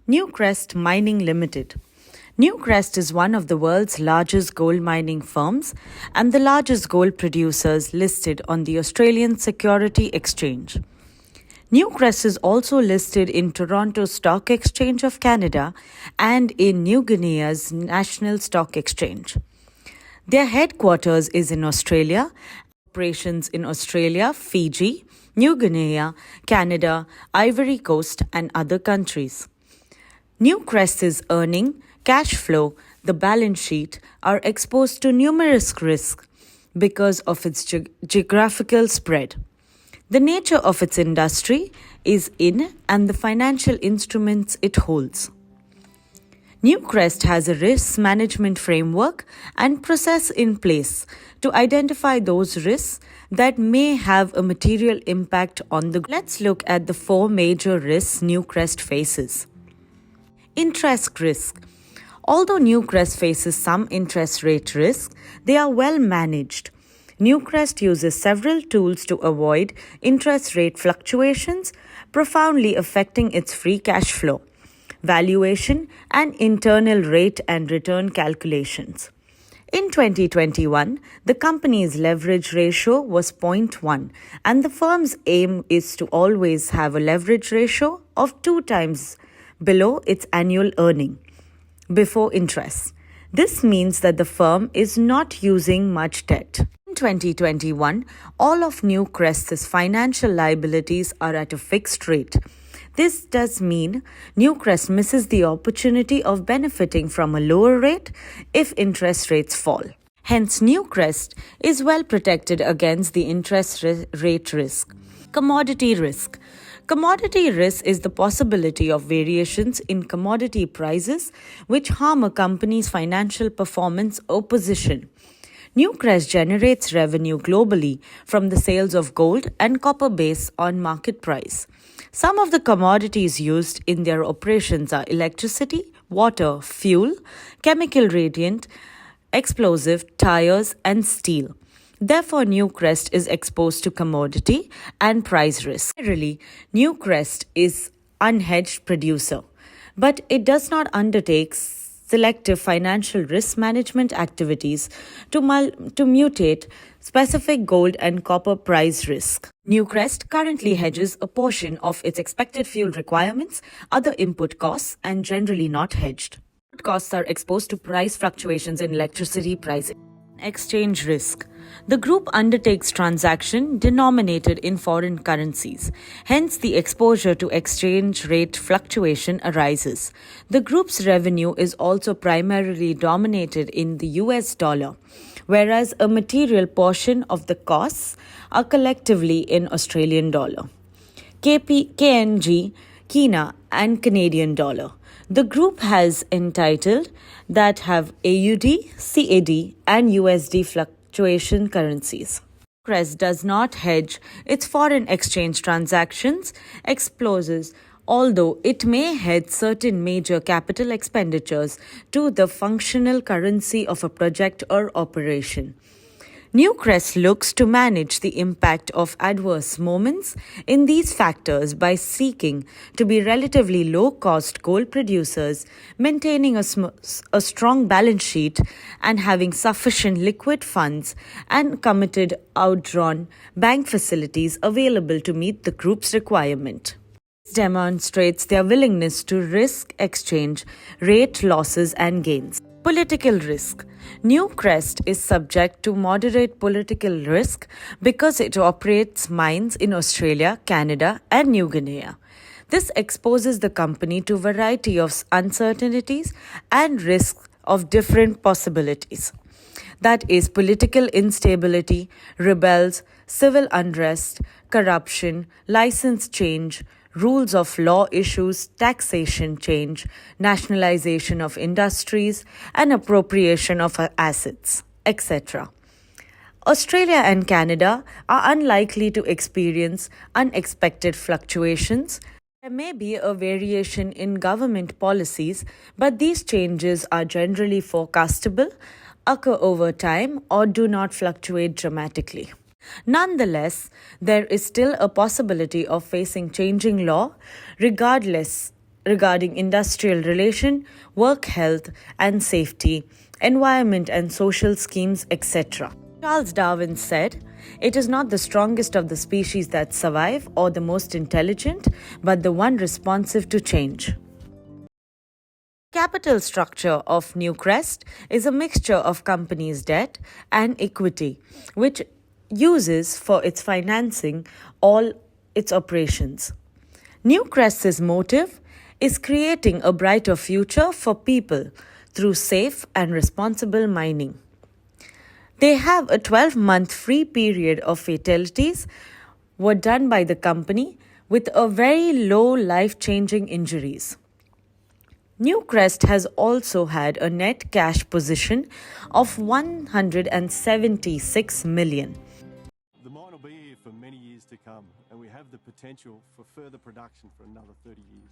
Newcrest Mining Limited. Newcrest is one of the world's largest gold mining firms and the largest gold producers listed on the Australian Security Exchange. Newcrest is also listed in Toronto Stock Exchange of Canada and in New Guinea's National Stock Exchange. Their headquarters is in Australia, operations in Australia, Fiji, New Guinea, Canada, Ivory Coast, and other countries. Newcrest's earnings, cash flow, the balance sheet are exposed to numerous risks because of its geographical spread. The nature of its industry is in and the financial instruments it holds. Newcrest has a risk management framework and process in place to identify those risks that may have a material impact on the. Let's look at the four major risks Newcrest faces. Interest risk. Although Newcrest faces some interest rate risk, they are well managed. Newcrest uses several tools to avoid interest rate fluctuations, profoundly affecting its free cash flow, valuation, and internal rate and return calculations. In 2021, the company's leverage ratio was 0.1, and the firm's aim is to always have a leverage ratio of 2 times below its annual earning before interest. This means that the firm is not using much debt. In 2021, all of Newcrest's financial liabilities are at a fixed rate. This does mean Newcrest misses the opportunity of benefiting from a lower rate if interest rates fall. Hence, Newcrest is well protected against the interest rate risk. Commodity risk. Commodity risk is the possibility of variations in commodity prices which harm a company's financial performance or position. Newcrest generates revenue globally from the sales of gold and copper based on market price. Some of the commodities used in their operations are electricity, water, fuel, chemical reagent, explosive, tires, and steel. Therefore, Newcrest is exposed to commodity and price risk. Generally, Newcrest is unhedged producer, but it does not undertake selective financial risk management activities to mutate specific gold and copper price risk. Newcrest currently hedges a portion of its expected fuel requirements, other input costs, and generally not hedged. Input costs are exposed to price fluctuations in electricity pricing. Exchange risk. The group undertakes transactions denominated in foreign currencies. Hence, the exposure to exchange rate fluctuation arises. The group's revenue is also primarily dominated in the US dollar, whereas a material portion of the costs are collectively in Australian dollar, KNG, Kina, and Canadian dollar. The group has entitled that have AUD, CAD, and USD fluctuation currencies. Newcrest does not hedge its foreign exchange transactions exposures, although it may hedge certain major capital expenditures to the functional currency of a project or operation. Newcrest looks to manage the impact of adverse moments in these factors by seeking to be relatively low-cost gold producers, maintaining a strong balance sheet, and having sufficient liquid funds and committed outdrawn bank facilities available to meet the group's requirement. This demonstrates their willingness to risk exchange rate losses and gains. Political risk. Newcrest is subject to moderate political risk because it operates mines in Australia, Canada, and New Guinea. This exposes the company to a variety of uncertainties and risks of different possibilities. That is, political instability, rebels, civil unrest, corruption, license change, rules of law issues, taxation change, nationalization of industries, and appropriation of assets, etc. Australia and Canada are unlikely to experience unexpected fluctuations. There may be a variation in government policies, but these changes are generally forecastable, occur over time, or do not fluctuate dramatically. Nonetheless, there is still a possibility of facing changing law, regardless regarding industrial relation, work health and safety, environment and social schemes, etc. Charles Darwin said, "It is not the strongest of the species that survive or the most intelligent, but the one responsive to change." Capital structure of Newcrest is a mixture of company's debt and equity, which uses for its financing all its operations. Newcrest's motive is creating a brighter future for people through safe and responsible mining. They have a 12-month free period of fatalities were done by the company with a very low life-changing injuries. Newcrest has also had a net cash position of 176 million. The mine will be here for many years to come, and we have the potential for further production for another 30 years.